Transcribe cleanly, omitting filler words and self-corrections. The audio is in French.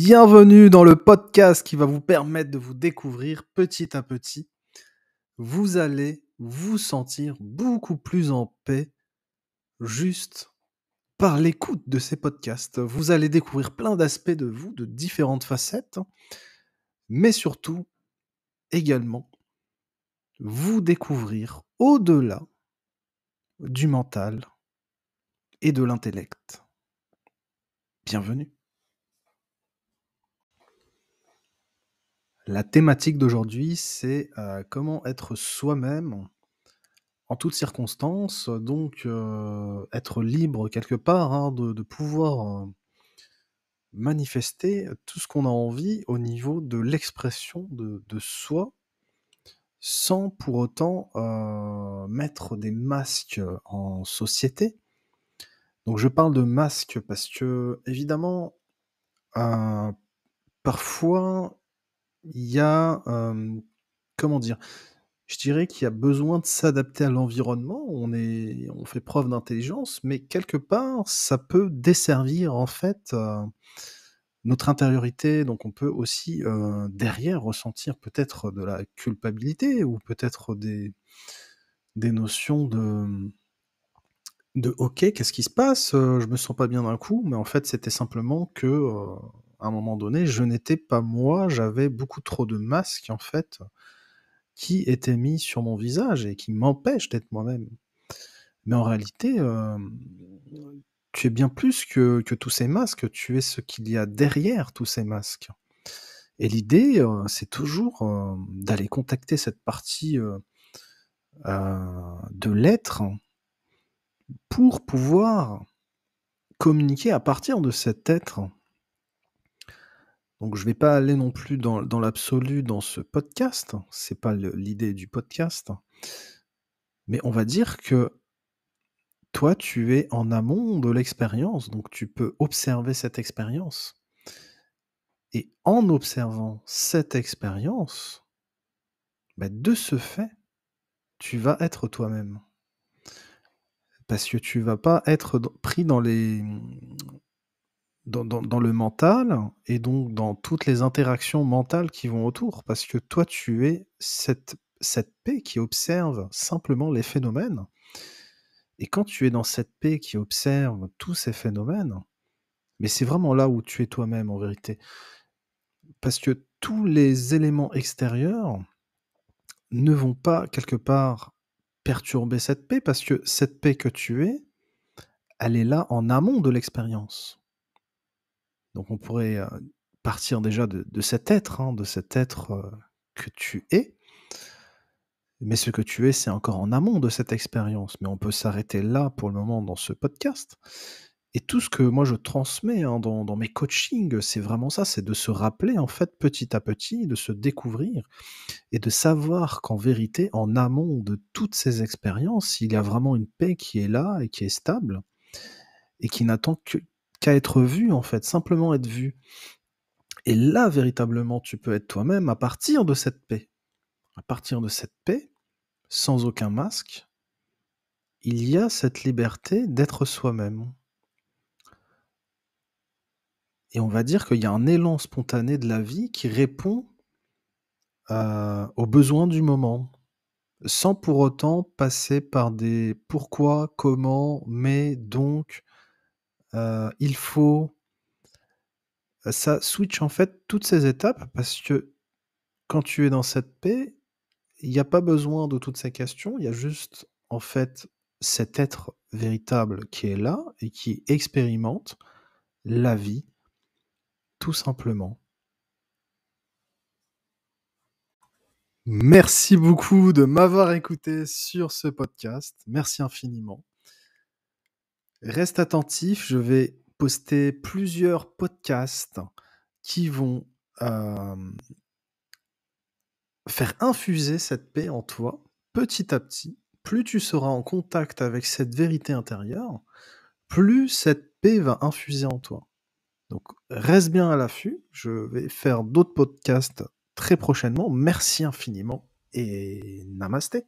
Bienvenue dans le podcast qui va vous permettre de vous découvrir petit à petit. Vous allez vous sentir beaucoup plus en paix juste par l'écoute de ces podcasts. Vous allez découvrir plein d'aspects de vous, de différentes facettes, mais surtout, également, vous découvrir au-delà du mental et de l'intellect. Bienvenue. La thématique d'aujourd'hui, c'est comment être soi-même en toutes circonstances, donc être libre quelque part, hein, de pouvoir, manifester tout ce qu'on a envie au niveau de l'expression de soi, sans pour autant, mettre des masques, en société. Donc je parle de masques parce qu'évidemment, heu, parfois il y a, comment dire? Je dirais qu'il y a besoin de s'adapter à l'environnement. On fait preuve d'intelligence, mais quelque part, ça peut desservir en fait, notre intériorité. Donc on peut aussi, derrière ressentir peut-être de la culpabilité ou peut-être des notions de: «OK, qu'est-ce qui se passe? Je me sens pas bien d'un coup», mais en fait, c'était simplement que, à un moment donné, je n'étais pas moi, j'avais beaucoup trop de masques en fait, qui étaient mis sur mon visage et qui m'empêchent d'être moi-même. Mais en réalité, tu es bien plus que tous ces masques, tu es ce qu'il y a derrière tous ces masques. Et l'idée, c'est toujours, d'aller contacter cette partie, de l'être pour pouvoir communiquer à partir de cet être. Donc je vais pas aller non plus dans l'absolu dans ce podcast, c'est pas l'idée du podcast, mais on va dire que toi, tu es en amont de l'expérience, donc tu peux observer cette expérience et en observant cette expérience, bah, de ce fait, tu vas être toi-même. Parce que tu vas pas être pris dans les, dans le mental et donc dans toutes les interactions mentales qui vont autour. Parce que toi, tu es cette paix qui observe simplement les phénomènes et quand tu es dans cette paix qui observe tous ces phénomènes, mais c'est vraiment là où tu es toi-même en vérité. Parce que tous les éléments extérieurs ne vont pas quelque part perturber cette paix, parce que cette paix que tu es, elle est là en amont de l'expérience. Donc on pourrait, partir déjà de cet être, hein, de cet être, que tu es, mais ce que tu es, c'est encore en amont de cette expérience. Mais on peut s'arrêter là pour le moment dans ce podcast. Et tout ce que moi je transmets, hein, dans mes coachings, c'est vraiment ça, c'est de se rappeler en fait petit à petit, de se découvrir et de savoir qu'en vérité, en amont de toutes ces expériences, il y a vraiment une paix qui est là et qui est stable et qui n'attend qu'à être vue en fait, simplement être vue. Et là, véritablement, tu peux être toi-même à partir de cette paix. À partir de cette paix, sans aucun masque, il y a cette liberté d'être soi-même. Et on va dire qu'il y a un élan spontané de la vie qui répond, aux besoins du moment, sans pour autant passer par des pourquoi, comment, mais, donc, il faut. Ça switch en fait toutes ces étapes parce que quand tu es dans cette paix, il y a pas besoin de toutes ces questions, il y a juste en fait cet être véritable qui est là et qui expérimente la vie, tout simplement. Merci beaucoup de m'avoir écouté sur ce podcast. Merci infiniment. Reste attentif, je vais poster plusieurs podcasts qui vont, hem, faire infuser cette paix en toi, petit à petit. Plus tu seras en contact avec cette vérité intérieure, plus cette paix va infuser en toi. Donc reste bien à l'affût, je vais faire d'autres podcasts très prochainement. Merci infiniment et namasté.